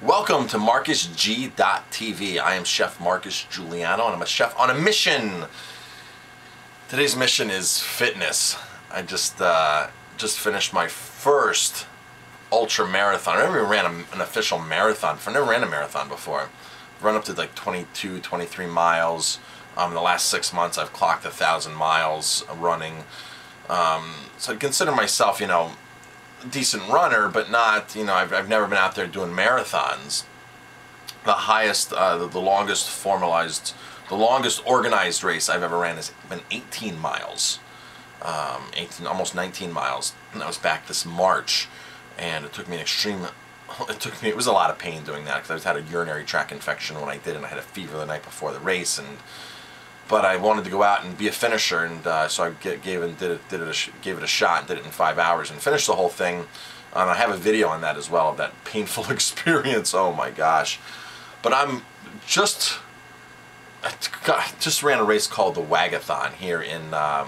Welcome to MarcusG.tv. I am Chef Marcus Giuliano, and I'm a chef on a mission. Today's mission is fitness. I just finished my first ultra marathon. I never even ran an official marathon. I never ran a marathon before. I've run up to like 22, 23 miles. In the last 6 months, I've clocked 1,000 miles running. So I consider myself, decent runner, but not, I've never been out there doing marathons. The highest, the longest formalized, the longest organized race I've ever ran has been 18 miles, 18, almost 19 miles, and that was back this March, and it took me it was a lot of pain doing that, because I had a urinary tract infection when I did, and I had a fever the night before the race, but I wanted to go out and be a finisher, and so I gave it a shot and did it in 5 hours and finished the whole thing. I have a video on that as well, of that painful experience. Oh my gosh. But I just ran a race called the Wagathon here in the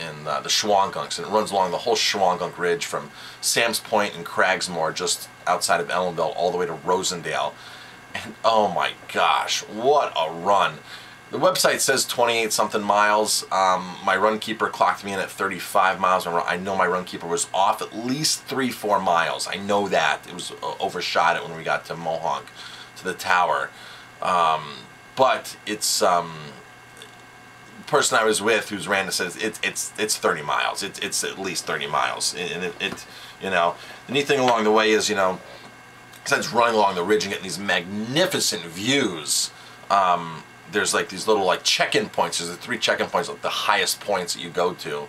Schwangunks, and it runs along the whole Schwangunk Ridge from Sam's Point and Cragsmoor, just outside of Ellenville, all the way to Rosendale. And oh my gosh, what a run. The website says 28 something miles. My run keeper clocked me in at 35 miles. I know my run keeper was off at least 3-4 miles. I know that. It was overshot it when we got to Mohonk, to the tower. But it's the person I was with who's ran it says it's 30 miles. It's at least 30 miles. And the neat thing along the way is, besides running along the ridge and getting these magnificent views, there's like these little check-in points. There's the 3 check-in points, like the highest points that you go to,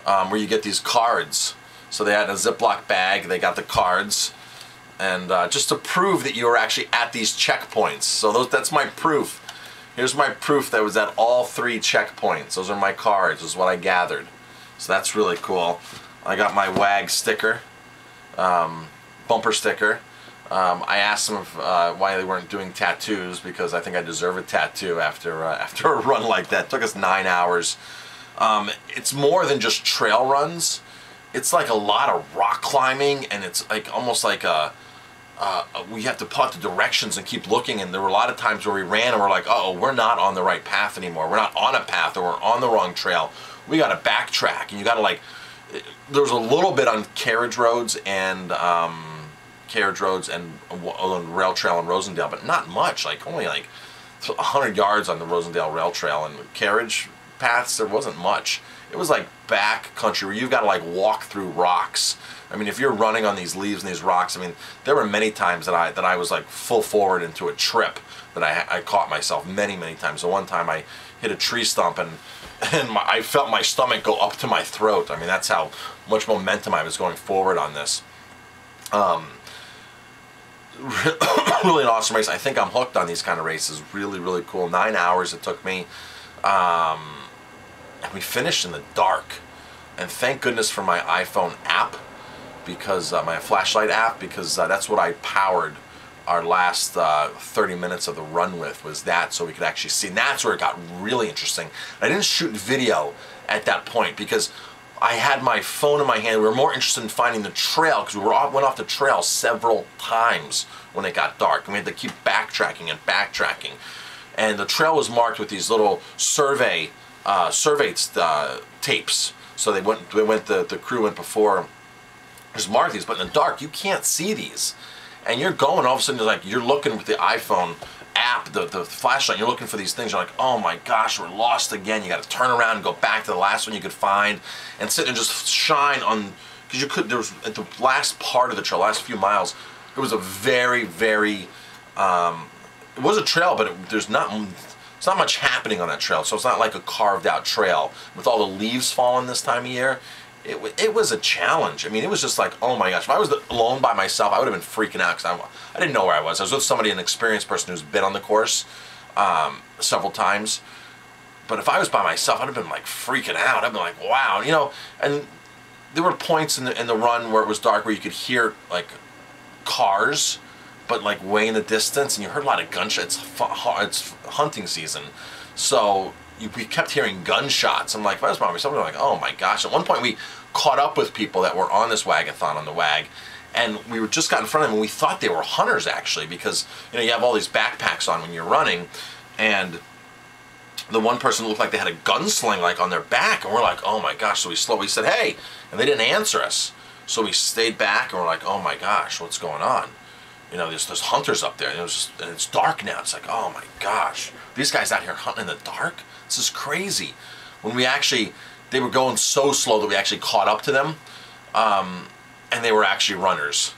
where you get these cards. So they had a Ziploc bag, they got the cards, and just to prove that you were actually at these checkpoints. So that's my proof. Here's my proof that I was at all 3 checkpoints. Those are my cards. This is what I gathered. So that's really cool. I got my WAG sticker, bumper sticker. I asked them why they weren't doing tattoos, because I think I deserve a tattoo after a run like that. It took us 9 hours. It's more than just trail runs. It's like a lot of rock climbing, and it's like almost like we have to plot the directions and keep looking. And there were a lot of times where we ran and we're like, uh-oh, we're not on the right path anymore. We're not on a path, or we're on the wrong trail. We got to backtrack, and you got to there was a little bit on carriage roads and on rail trail in Rosendale, but not much. Only 100 yards on the Rosendale rail trail, and carriage paths there wasn't much. It was like back country where you've got to walk through rocks. I mean, if you're running on these leaves and these rocks, I mean, there were many times that I was full forward into a trip, that I caught myself many times. So one time I hit a tree stump, and I felt my stomach go up to my throat. I mean, that's how much momentum I was going forward on this. Really an awesome race. I think I'm hooked on these kind of races. Really cool. 9 hours it took me, and we finished in the dark. And thank goodness for my iPhone app, because my flashlight app, because that's what I powered our last 30 minutes of the run with, was that, so we could actually see. And that's where it got really interesting. I didn't shoot video at that point because I had my phone in my hand. We were more interested in finding the trail, because we went off the trail several times when it got dark, and we had to keep backtracking and backtracking. And the trail was marked with these little survey tapes. So the crew went before, just marked these, but in the dark you can't see these. And you're going, all of a sudden you're looking with the iPhone app, the flashlight, you're looking for these things. You're like, oh my gosh, we're lost again. You got to turn around and go back to the last one you could find, and sit and just shine on, because there was, at the last part of the trail, last few miles, it was a very it was a trail, but it's not much happening on that trail. So it's not like a carved out trail with all the leaves falling this time of year. It was a challenge. I mean, it was just like, oh my gosh, if I was alone by myself, I would have been freaking out, because I didn't know where I was. I was with somebody, an experienced person who's been on the course several times. But if I was by myself, I'd have been freaking out. I'd been like, wow, and there were points in the run where it was dark, where you could hear cars, but way in the distance, and you heard a lot of gunshots. It's hunting season, so we kept hearing gunshots. I'm like, if I was by myself, I'm like, oh my gosh. At one point we caught up with people that were on this Wagathon on the WAG, and we were just got in front of them, and we thought they were hunters actually, because you have all these backpacks on when you're running, and the one person looked like they had a gunsling like on their back, and we're like, oh my gosh. So we said, hey, and they didn't answer us. So we stayed back, and we're like, oh my gosh, what's going on? There's hunters up there, and it's dark now. It's like, oh my gosh, these guys out here hunting in the dark? This is crazy. When they were going so slow that we actually caught up to them, and they were actually runners.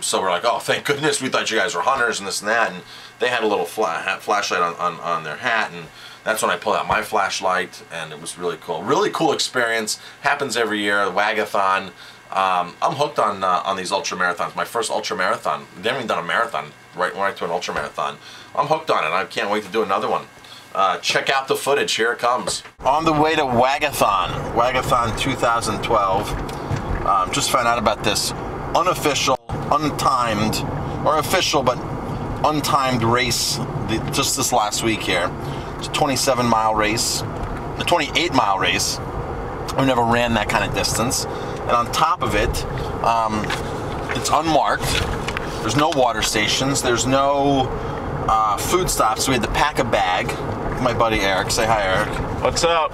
So we're like, oh, thank goodness, we thought you guys were hunters and this and that. And they had a little flashlight on their hat, and that's when I pulled out my flashlight, and it was really cool. Really cool experience. Happens every year, the Wagathon. I'm hooked on these ultra marathons. My first ultra marathon. We haven't even done a marathon, right to an ultra marathon. I'm hooked on it. I can't wait to do another one. Check out the footage. Here it comes. On the way to Wagathon 2012. Just found out about this unofficial, untimed, or official but untimed race just this last week here. It's a 27-mile race, a 28-mile race. I've never ran that kind of distance. And on top of it, it's unmarked. There's no water stations. There's no food stops. So we had to pack a bag. My buddy Eric. Say hi, Eric. What's up?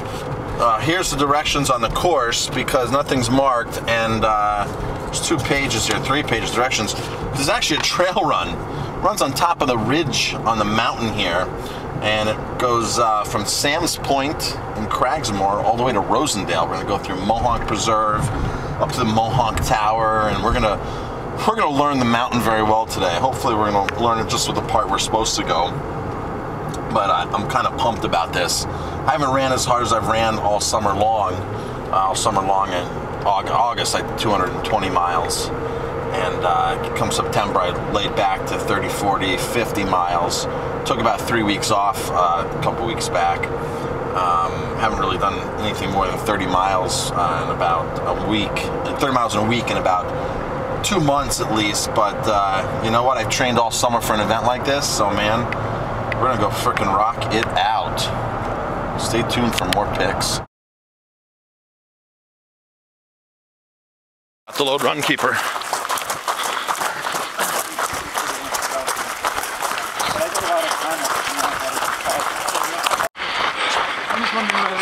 Here's the directions on the course, because nothing's marked, and there's 2 pages here, 3 pages directions. There's actually a trail run. It runs on top of the ridge on the mountain here, and it goes from Sam's Point in Cragsmore all the way to Rosendale. We're gonna go through Mohawk Preserve, up to the Mohawk Tower, and we're gonna learn the mountain very well today. Hopefully we're gonna learn it just with the part we're supposed to go. But I'm kind of pumped about this. I haven't ran as hard as I've ran all summer long. In August, I did 220 miles. And come September, I laid back to 30, 40, 50 miles. Took about 3 weeks off a couple weeks back. Haven't really done anything more than 30 miles in about a week. 30 miles in a week in about 2 months at least. But you know what? I've trained all summer for an event like this. So man, we're gonna go frickin' rock it out. Stay tuned for more pics. The load run keeper.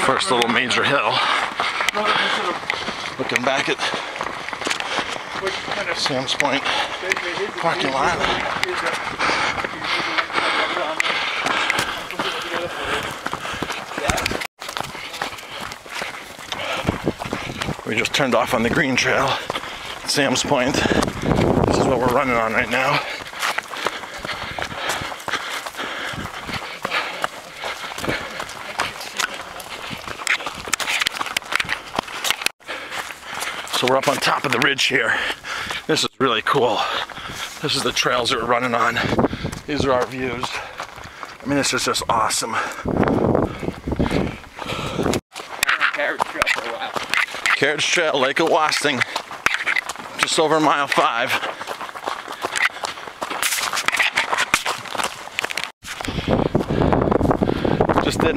First little major hill. Looking back at Sam's Point parking lot. We just turned off on the green trail at Sam's Point. This is what we're running on right now. So we're up on top of the ridge here. This is really cool. This is the trails that we're running on. These are our views. I mean, this is just awesome. Carriage Trail, Lake of Wasting, just over mile 5. Just did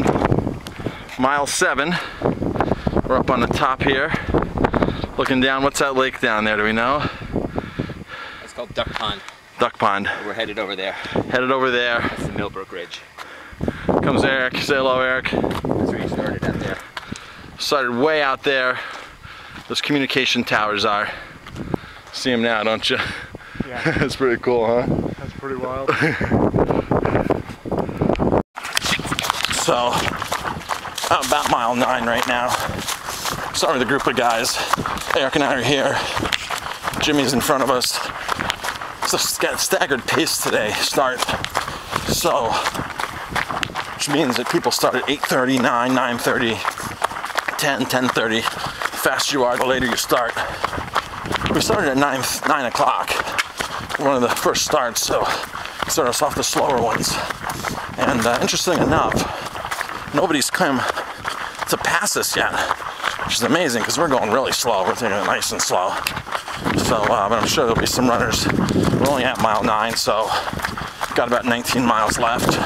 mile 7. We're up on the top here, looking down. What's that lake down there? Do we know? It's called Duck Pond. Duck Pond. We're headed over there. Headed over there. That's the Millbrook Ridge. Comes Eric. Say hello, Eric. That's where you started out there. Started way out there. Those communication towers are. See them now, don't you? Yeah. That's pretty cool, huh? That's pretty wild. So, I'm about mile 9 right now. Starting with a group of guys. Eric and I are here. Jimmy's in front of us. It's a staggered pace today, start. So, which means that people start at 8:30, 9, 9:30, 10, 10:30. The faster you are, the later you start. We started at 9 o'clock. One of the first starts, so started us off the slower ones. And interesting enough, nobody's come to pass us yet, which is amazing because we're going really slow. We're taking it nice and slow. So, but I'm sure there'll be some runners. We're only at mile 9, so got about 19 miles left.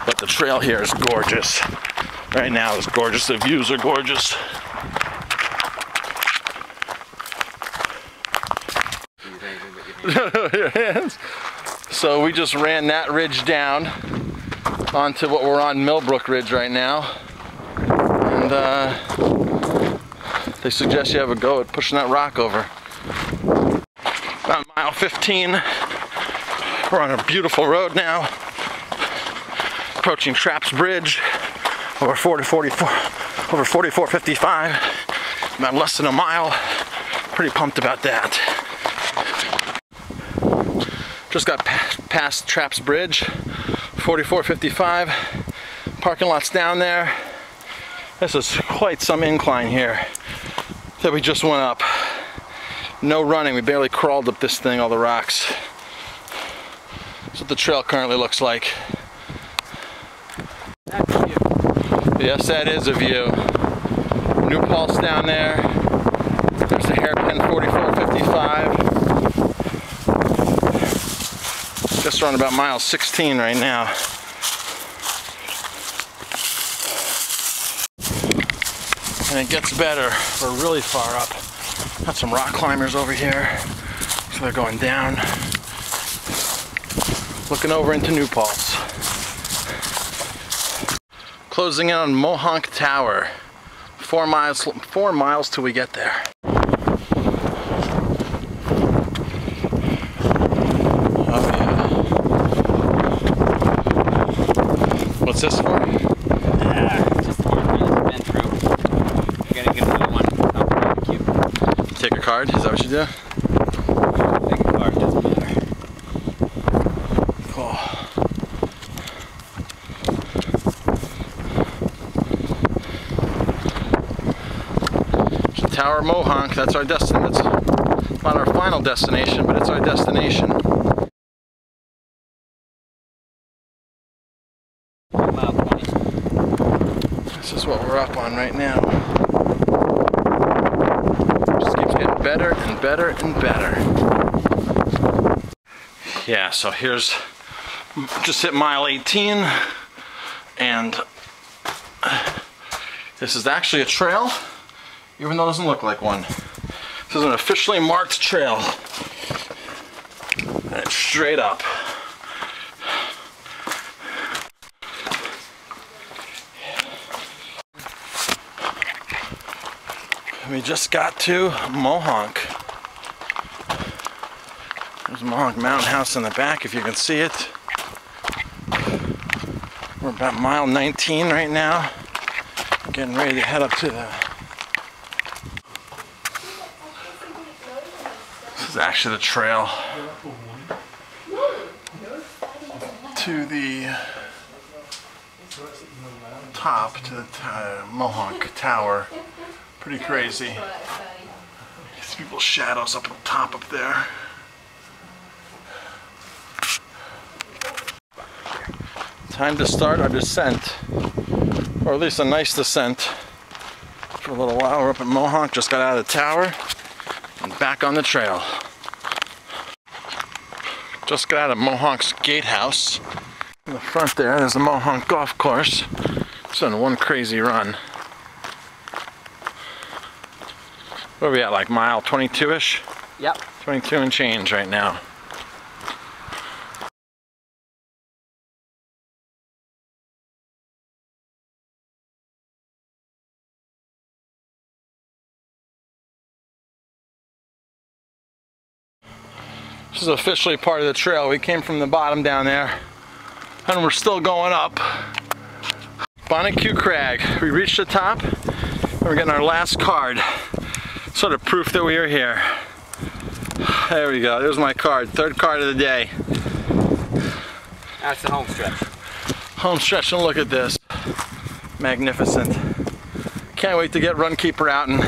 But the trail here is gorgeous. Right now it's gorgeous. The views are gorgeous. Your hands. So we just ran that ridge down onto what we're on Millbrook Ridge right now. And they suggest you have a go at pushing that rock over. About mile 15. We're on a beautiful road now. Approaching Traps Bridge. Over 4455. About less than a mile. Pretty pumped about that. Just got past Traps Bridge. 4455. Parking lot's down there. This is quite some incline here that we just went up. No running, we barely crawled up this thing, all the rocks. That's what the trail currently looks like. That's a view. Yes, that is a view. New Pulse down there. There's the hairpin 4455. Just around about mile 16 right now. And it gets better. We're really far up. Got some rock climbers over here. So they're going down. Looking over into New Paltz. Closing in on Mohonk Tower. 4 miles till we get there. Oh yeah. What's this for? Just the one that's been through. I gotta get another one out the barbecue. Take a card? Is that what you do? Take a card, doesn't matter. Cool. Tower Mohonk, that's our destination. That's not our final destination, but it's our destination. Mile 20. This is what we're up on right now. Just keeps getting better and better and better. Yeah, so here's, just hit mile 18, and this is actually a trail, even though it doesn't look like one. This is an officially marked trail, and it's straight up. We just got to Mohonk. There's Mohonk Mountain House in the back, if you can see it. We're about mile 19 right now. Getting ready to head up to the... This is actually the trail to the top, to the Mohonk Tower. Pretty crazy. These people's shadows up at the top up there. Time to start our descent, or at least a nice descent. For a little while, we're up at Mohonk, just got out of the tower, and back on the trail. Just got out of Mohonk's gatehouse. In the front there's the Mohonk Golf Course. It's on one crazy run. Where are we at, like mile 22-ish? Yep. 22 and change right now. This is officially part of the trail. We came from the bottom down there, and we're still going up. Bonnet Q Crag. We reached the top, and we're getting our last card. Sort of proof that we are here. There we go. There's my card. Third card of the day. That's the home stretch. Home stretch, and look at this. Magnificent. Can't wait to get Runkeeper out and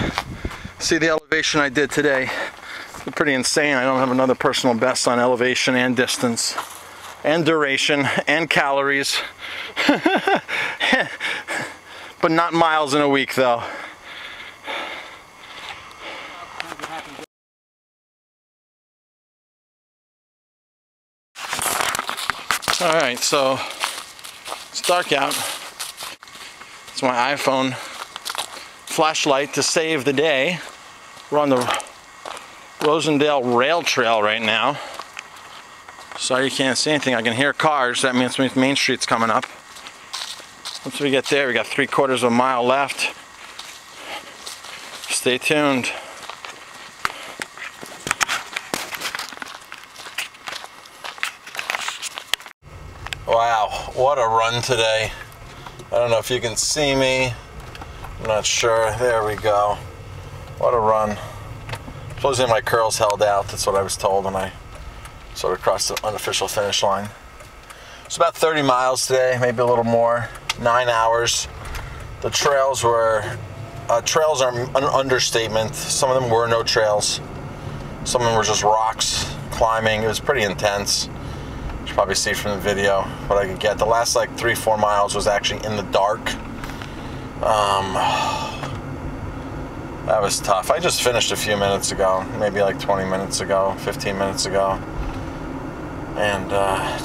see the elevation I did today. It's pretty insane. I don't have another personal best on elevation and distance and duration and calories. But not miles in a week though. Alright, so it's dark out. It's my iPhone flashlight to save the day. We're on the Rosendale Rail Trail right now. Sorry you can't see anything. I can hear cars. That means Main Street's coming up. Once we get there, we got 3/4 of a mile left. Stay tuned. Wow, what a run today. I don't know if you can see me. I'm not sure. There we go. What a run. Supposedly my curls held out. That's what I was told when I sort of crossed the unofficial finish line. It's about 30 miles today, maybe a little more. 9 hours. The trails were... trails are an understatement. Some of them were no trails. Some of them were just rocks, climbing. It was pretty intense. You should probably see from the video what I could get. The last like 3-4 miles was actually in the dark. That was tough. I just finished a few minutes ago, maybe like 20 minutes ago, 15 minutes ago. And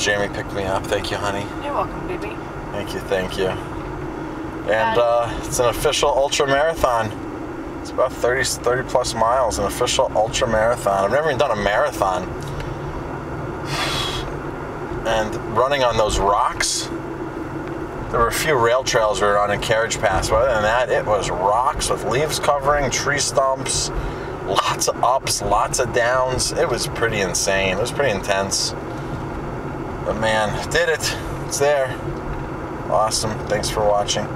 Jamie picked me up. Thank you, honey. You're welcome, baby. Thank you. And it's an official ultra marathon. It's about 30 plus miles, an official ultra marathon. I've never even done a marathon. And running on those rocks, there were a few rail trails we were on in Carriage Pass, but other than that, it was rocks with leaves covering, tree stumps, lots of ups, lots of downs. It was pretty insane. It was pretty intense. But man, did it. It's there. Awesome. Thanks for watching.